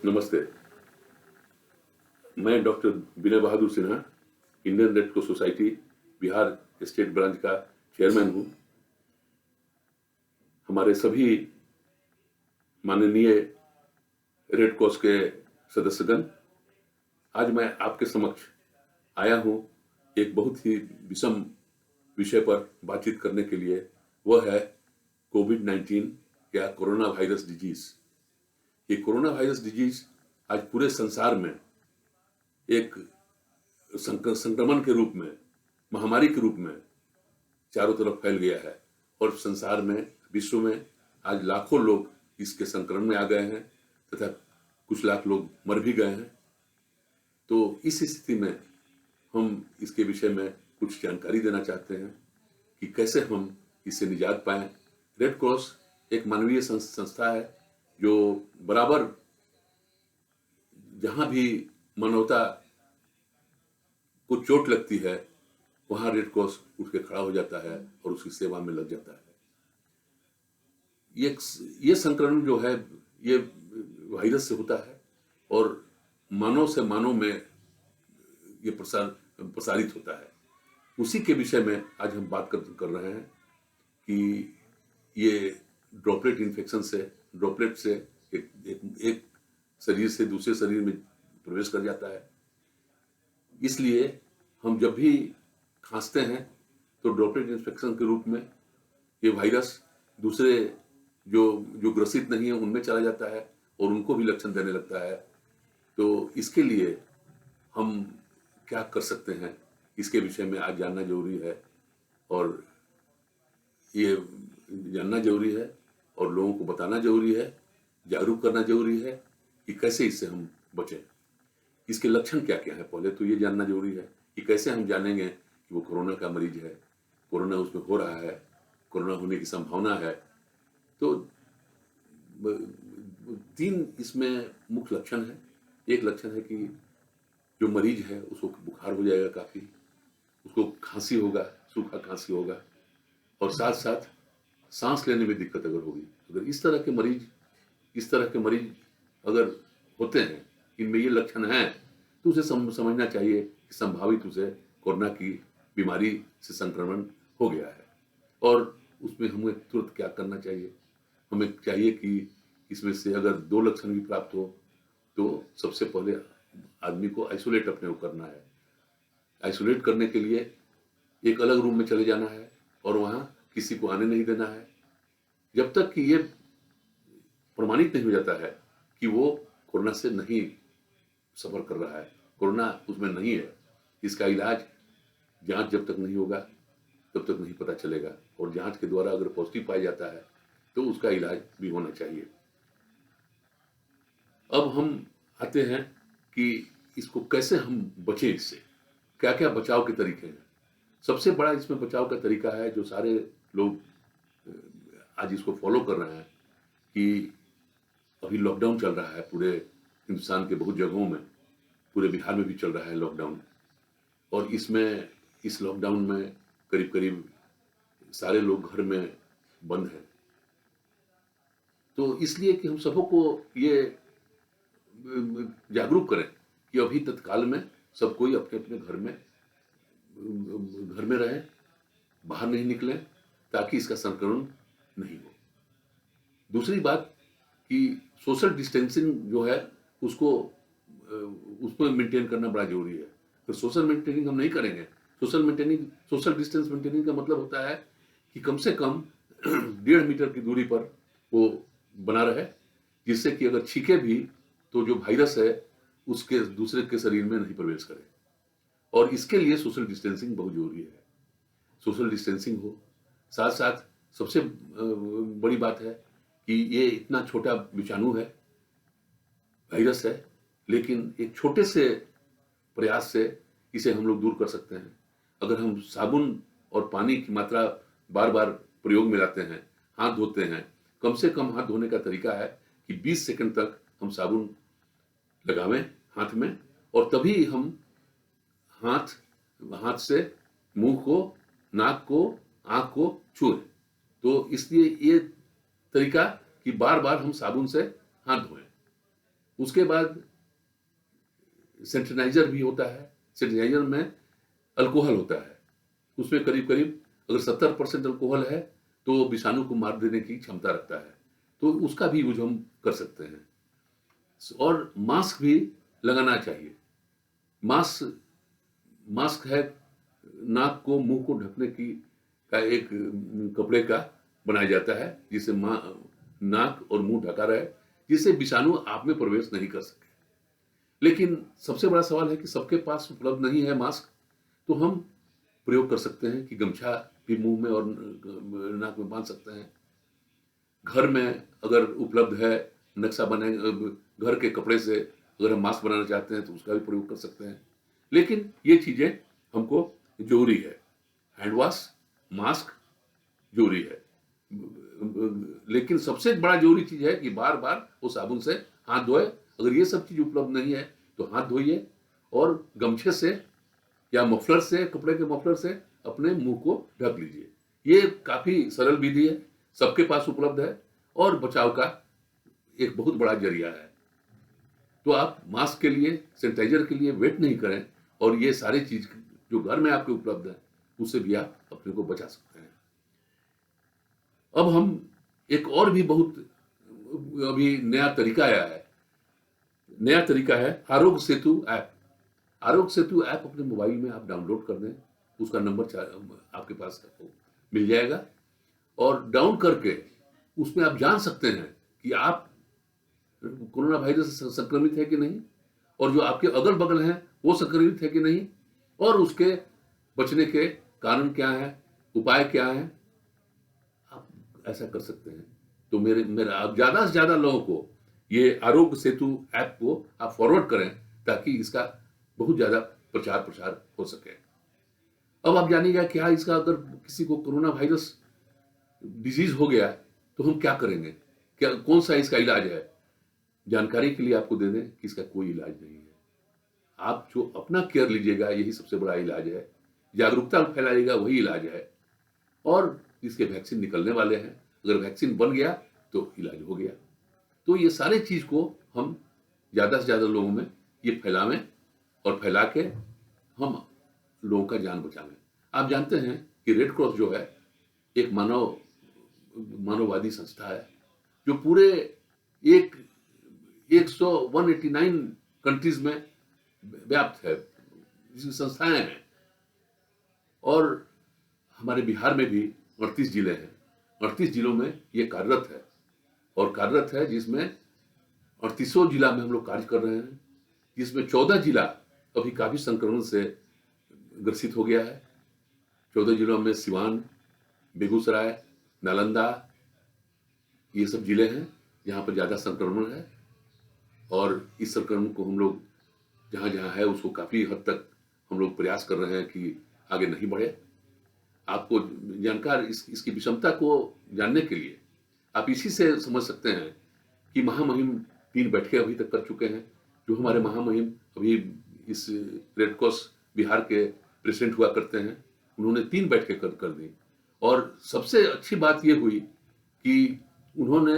नमस्ते। मैं doctor Vinay Bahadur Sinha, Indian red cross society Bihar state branch का चेयरमैन हूँ। हमारे सभी माननीय रेड क्रॉस के सदस्यगण, आज मैं आपके समक्ष आया हूँ एक बहुत ही विषम विषय पर बातचीत करने के लिए। वह है कोविड-19 या कोरोना वायरस डिजीज। ये कोरोना वायरस डिजीज आज पूरे संसार में एक संक्रमण के रूप में, महामारी के रूप में चारों तरफ फैल गया है और संसार में, विश्व में आज लाखों लोग इसके संक्रमण में आ गए हैं तथा कुछ लाख लोग मर भी गए हैं। तो इस स्थिति में हम इसके विषय में कुछ जानकारी देना चाहते हैं कि कैसे हम इससे निजात पाएं। रेड क्रॉस एक मानवीय संस्था है जो बराबर जहां भी मानवता को चोट लगती है वहां रेड क्रॉस उठ के खड़ा हो जाता है और उसकी सेवा में लग जाता है। ये संक्रमण जो है ये वायरस से होता है और मानव से मानव में ये प्रसारित होता है। उसी के विषय में आज हम बात कर रहे हैं कि ये ड्रॉपलेट इन्फेक्शन से, ड्रॉपलेट से एक शरीर से दूसरे शरीर में प्रवेश कर जाता है। इसलिए हम जब भी खांसते हैं तो ड्रॉपलेट इन्फेक्शन के रूप में ये वायरस दूसरे जो ग्रसित नहीं है उनमें चला जाता है और उनको भी लक्षण देने लगता है। तो इसके लिए हम क्या कर सकते हैं, इसके विषय में आज जानना जरूरी है और ये जानना जरूरी है और लोगों को बताना जरूरी है, जागरूक करना जरूरी है कि कैसे इससे हम बचें। इसके लक्षण क्या क्या है, पहले तो ये जानना जरूरी है कि कैसे हम जानेंगे कि वो कोरोना का मरीज है, कोरोना उसमें हो रहा है, कोरोना होने की संभावना है। तो 3 इसमें मुख्य लक्षण है। एक लक्षण है कि जो मरीज है उसको बुखार हो जाएगा, काफी उसको खांसी होगा, सूखा खांसी होगा और साथ साथ सांस लेने में दिक्कत अगर होगी। अगर इस तरह के मरीज अगर होते हैं, इनमें ये लक्षण हैं, तो उसे समझना चाहिए कि संभावित उसे कोरोना की बीमारी से संक्रमण हो गया है और उसमें हमें तुरंत क्या करना चाहिए। हमें चाहिए कि इसमें से अगर 2 लक्षण भी प्राप्त हो तो सबसे पहले आदमी को आइसोलेट अपने को करना है। आइसोलेट करने के लिए एक अलग रूम में चले जाना है और वहां किसी को आने नहीं देना है जब तक कि ये प्रमाणित नहीं हो जाता है कि वो कोरोना से नहीं सफर कर रहा है, कोरोना उसमें नहीं है। इसका इलाज जांच जब तक नहीं होगा तब तक नहीं पता चलेगा और जांच के द्वारा अगर पॉजिटिव पाया जाता है तो उसका इलाज भी होना चाहिए। अब हम आते हैं कि इसको कैसे हम बचें, इससे क्या क्या बचाव के तरीके हैं। सबसे बड़ा इसमें बचाव का तरीका है जो सारे लोग आज इसको फॉलो कर रहे हैं कि अभी लॉकडाउन चल रहा है पूरे हिंदुस्तान के बहुत जगहों में, पूरे बिहार में भी चल रहा है लॉकडाउन और इस लॉकडाउन में करीब करीब सारे लोग घर में बंद हैं। तो इसलिए कि हम सबको ये जागरूक करें कि अभी तत्काल में सब कोई अपने अपने घर में रहें, बाहर नहीं निकलें ताकि इसका संक्रमण नहीं हो। दूसरी बात कि सोशल डिस्टेंसिंग जो है उसको मेंटेन करना बड़ा जरूरी है। तो सोशल मेंटेनिंग हम नहीं करेंगे, सोशल डिस्टेंस मेंटेनिंग का मतलब होता है कि कम से कम 1.5 मीटर की दूरी पर वो बना रहे, जिससे कि अगर छींके भी तो जो वायरस है उसके दूसरे के शरीर में नहीं प्रवेश करे। और इसके लिए सोशल डिस्टेंसिंग बहुत जरूरी है। सोशल डिस्टेंसिंग हो, साथ साथ सबसे बड़ी बात है कि ये इतना छोटा विषाणु है, वायरस है, लेकिन एक छोटे से प्रयास से इसे हम लोग दूर कर सकते हैं। अगर हम साबुन और पानी की मात्रा बार बार प्रयोग में लाते हैं, हाथ धोते हैं, कम से कम हाथ धोने का तरीका है कि 20 सेकंड तक हम साबुन लगावें हाथ में और तभी हम हाथ से मुंह को, नाक को, आंख को छुएं। तो इसलिए ये तरीका कि बार बार हम साबुन से हाथ धोएं। उसके बाद सैनिटाइजर भी होता है। सैनिटाइजर में अल्कोहल होता है, उसमें करीब करीब अगर 70% अल्कोहल है तो वो विषाणु को मार देने की क्षमता रखता है, तो उसका भी यूज हम कर सकते हैं। और मास्क भी लगाना चाहिए। मास्क मास्क है नाक को मुंह को ढकने की का एक कपड़े का बनाया जाता है, जिससे नाक और मुंह ढका रहे, जिससे विषाणु आप में प्रवेश नहीं कर सके। लेकिन सबसे बड़ा सवाल है कि सबके पास उपलब्ध नहीं है मास्क, तो हम प्रयोग कर सकते हैं कि गमछा भी मुंह में और नाक में बांध सकते हैं। घर में अगर उपलब्ध है नक्शा बने घर के कपड़े से अगर हम मास्क बनाना चाहते हैं तो उसका भी प्रयोग कर सकते हैं। लेकिन ये चीजें हमको जरूरी है। हैंड वॉश, मास्क जरूरी है, लेकिन सबसे बड़ा जरूरी चीज है कि बार बार वो साबुन से हाथ धोए। अगर ये सब चीज उपलब्ध नहीं है तो हाथ धोइए और गमछे से या मफलर से, कपड़े के मफलर से अपने मुंह को ढक लीजिए। ये काफी सरल विधि है, सबके पास उपलब्ध है और बचाव का एक बहुत बड़ा जरिया है। तो आप मास्क के लिए, सैनिटाइजर के लिए वेट नहीं करें और ये सारी चीज जो घर में आपके उपलब्ध है उससे भी आप अपने को बचा सकते हैं। अब हम एक और भी बहुत अभी नया तरीका आया है, नया तरीका है आरोग्य सेतु ऐप। आरोग्य सेतु ऐप अपने मोबाइल में आप डाउनलोड कर दें, उसका नंबर आपके पास मिल जाएगा और डाउन करके उसमें आप जान सकते हैं कि आप कोरोना वायरस से संक्रमित है कि नहीं, और जो आपके अगल बगल हैं वो संक्रमित है कि नहीं, और उसके बचने के कारण क्या है, उपाय क्या है, आप ऐसा कर सकते हैं। तो मेरा आप ज्यादा से ज्यादा लोगों को ये आरोग्य सेतु ऐप को आप फॉरवर्ड करें ताकि इसका बहुत ज्यादा प्रचार प्रसार हो सके। अब आप जानिएगा क्या इसका, अगर किसी को कोरोना वायरस डिजीज हो गया तो हम क्या करेंगे, क्या कौन सा इसका इलाज है। जानकारी के लिए आपको दे दें कि इसका कोई इलाज नहीं है। आप जो अपना केयर लीजिएगा यही सबसे बड़ा इलाज है, जागरूकता फैलाइएगा वही इलाज है। और इसके वैक्सीन निकलने वाले हैं, अगर वैक्सीन बन गया तो इलाज हो गया। तो ये सारे चीज को हम ज्यादा से ज्यादा लोगों में ये फैलावें और फैला के हम लोगों का जान बचावें। आप जानते हैं कि रेड क्रॉस जो है एक मानववादी संस्था है जो पूरे 189 कंट्रीज में व्याप्त है, जिसकी संस्थाएं हैं। और हमारे बिहार में भी 38 जिले हैं, 38 जिलों में ये कार्यरत है और कार्यरत है, जिसमें 38 जिला में हम लोग कार्य कर रहे हैं, जिसमें 14 जिला अभी काफी संक्रमण से ग्रसित हो गया है। 14 जिलों में सिवान, बेगूसराय, नालंदा, ये सब जिले हैं जहाँ पर ज्यादा संक्रमण है। और इस संक्रमण को हम लोग जहाँ जहाँ है उसको काफी हद तक हम लोग प्रयास कर रहे हैं कि आगे नहीं बढ़े। आपको जानकार इसकी विषमता को जानने के लिए आप इसी से समझ सकते हैं कि महामहिम 3 बैठकें अभी तक कर चुके हैं। जो हमारे महामहिम अभी इस रेड क्रॉस बिहार के प्रेसिडेंट हुआ करते हैं, उन्होंने 3 बैठकें कर दी। और सबसे अच्छी बात यह हुई कि उन्होंने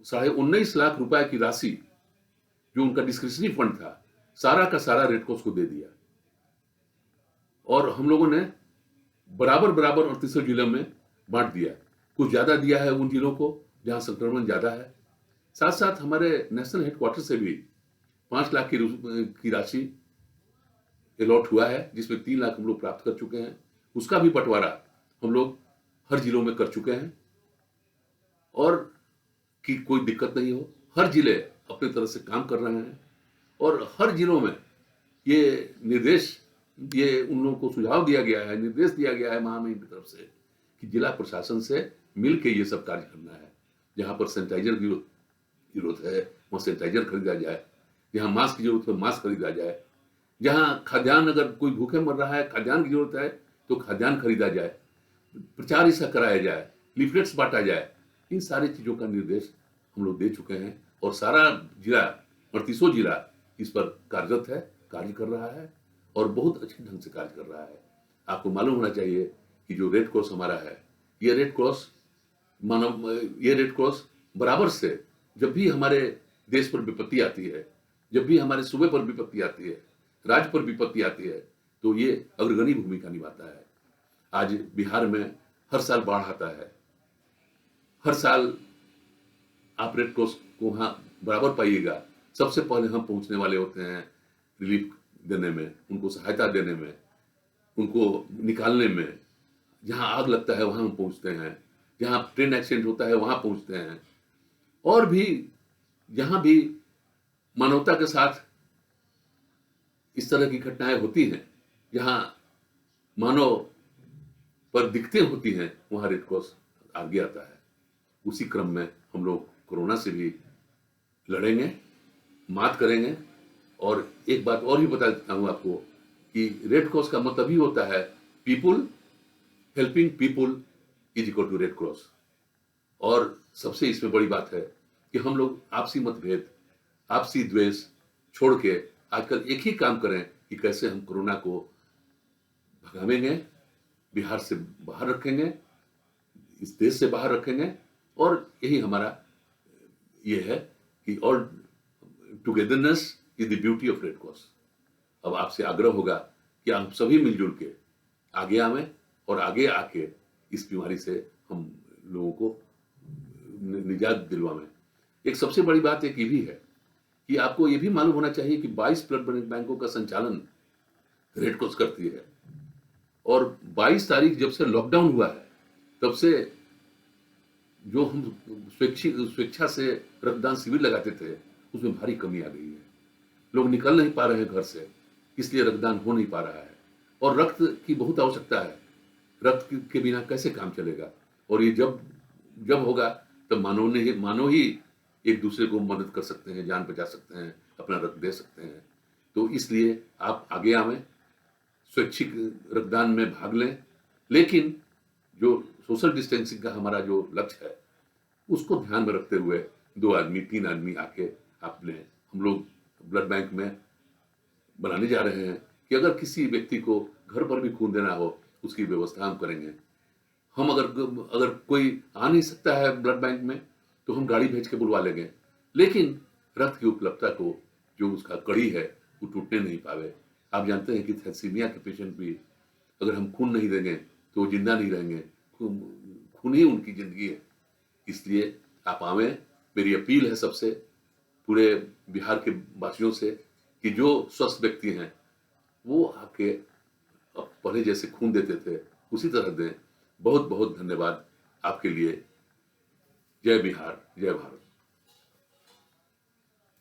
19.5 लाख रुपए की राशि जो उनका डिस्क्रिशनरी फंड था सारा का सारा रेड क्रॉस को दे दिया। और हम लोगों ने बराबर 38 जिलों में बांट दिया। कुछ ज्यादा दिया है उन जिलों को जहां संक्रमण ज्यादा है। साथ साथ हमारे नेशनल हेडक्वार्टर से भी 5 लाख की राशि अलॉट हुआ है, जिसमें 3 लाख हम लोग प्राप्त कर चुके हैं। उसका भी बंटवारा हम लोग हर जिलों में कर चुके हैं और कि कोई दिक्कत नहीं हो। हर जिले अपनी तरह से काम कर रहे हैं और हर जिलों में ये निर्देश, ये उन लोगों को सुझाव दिया गया है, निर्देश दिया गया है महामहिम की तरफ से कि जिला प्रशासन से मिलकर ये सब कार्य करना है। जहां पर सैनिटाइजर की जरूरत है वहां सैनिटाइजर खरीदा जाए, जहां मास्क की जरूरत है मास्क खरीदा जाए, जहां खाद्यान्न, अगर कोई भूखे मर रहा है खाद्यान्न की जरूरत है तो खाद्यान्न खरीदा जाए, प्रचार इसका कराया जाए, लीफलेट्स बांटा जाए। इन सारी चीजों का निर्देश हम लोग दे चुके हैं और सारा जिला 38 जिला इस पर कार्यरत है, कार्य कर रहा है और बहुत अच्छे ढंग से कार्य कर रहा है। आपको मालूम होना चाहिए कि जो रेड क्रॉस हमारा है, ये रेड क्रॉस बराबर से जब भी हमारे देश पर विपत्ति आती है, जब भी हमारे सूबे पर विपत्ति आती है, राज्य पर विपत्ति आती है, तो ये अग्रगणी भूमिका निभाता है। आज बिहार में हर साल बाढ़ आता है, हर साल आप रेड क्रॉस को वहाँ बराबर पाइएगा, सबसे पहले हम पहुँचने वाले होते हैं रिलीफ देने में, उनको सहायता देने में, उनको निकालने में। जहाँ आग लगता है वहाँ हम पहुँचते हैं, जहाँ ट्रेन एक्सीडेंट होता है वहाँ पहुँचते हैं, और भी जहाँ भी मानवता के साथ इस तरह की घटनाएं होती हैं, जहाँ मानव पर दिक्कतें होती हैं, वहाँ रेड क्रॉस आगे आता है। उसी क्रम में हम लोग कोरोना से भी लड़ेंगे, मात करेंगे। और एक बात और भी बता देता हूँ आपको कि रेड क्रॉस का मतलब ही होता है people helping people is equal to red cross. और सबसे इसमें बड़ी बात है कि हम लोग आपसी मतभेद, आपसी द्वेष छोड़ के आजकल एक ही काम करें कि कैसे हम कोरोना को भगावेंगे, बिहार से बाहर रखेंगे, इस देश से बाहर रखेंगे। और यही हमारा ये है कि all togetherness is the beauty of red cross. अब आपसे आग्रह होगा कि आप सभी मिलजुल के आगे आवें और आगे आके इस बीमारी से हम लोगों को निजात दिलवाएं। एक सबसे बड़ी बात एक ये भी है कि आपको ये भी मालूम होना चाहिए कि 22 ब्लड बैंकों का संचालन रेड क्रॉस करती है, और 22 तारीख जब से लॉकडाउन हुआ है तब से जो हम स्वेच्छा से रक्तदान शिविर लगाते थे उसमें भारी कमी आ गई है। लोग निकल नहीं पा रहे हैं घर से, इसलिए रक्तदान हो नहीं पा रहा है। और रक्त की बहुत आवश्यकता है, रक्त के बिना कैसे काम चलेगा। और ये जब होगा तब मानव ही एक दूसरे को मदद कर सकते हैं, जान बचा सकते हैं, अपना रक्त दे सकते हैं। तो इसलिए आप आगे आवें, स्वैच्छिक रक्तदान में भाग लें, लेकिन जो सोशल डिस्टेंसिंग का हमारा जो लक्ष्य है उसको ध्यान में रखते हुए 2 आदमी 3 आदमी आके आप लें। हम लोग ब्लड बैंक में बनाने जा रहे हैं कि अगर किसी व्यक्ति को घर पर भी खून देना हो उसकी व्यवस्था हम करेंगे। हम अगर कोई आ नहीं सकता है ब्लड बैंक में तो हम गाड़ी भेज के बुलवा लेंगे, लेकिन रक्त की उपलब्धता को जो उसका कड़ी है वो टूटने नहीं पावे। आप जानते हैं कि थैलेसीमिया के पेशेंट भी अगर हम खून नहीं देंगे तो वो जिंदा नहीं रहेंगे, खून ही उनकी जिंदगी है। इसलिए आप आवें, मेरी अपील है सबसे, पूरे बिहार के वासियों से कि जो स्वस्थ व्यक्ति हैं वो आके अब पहले जैसे खून देते थे उसी तरह दें। बहुत बहुत धन्यवाद आपके लिए। जय बिहार, जय भारत।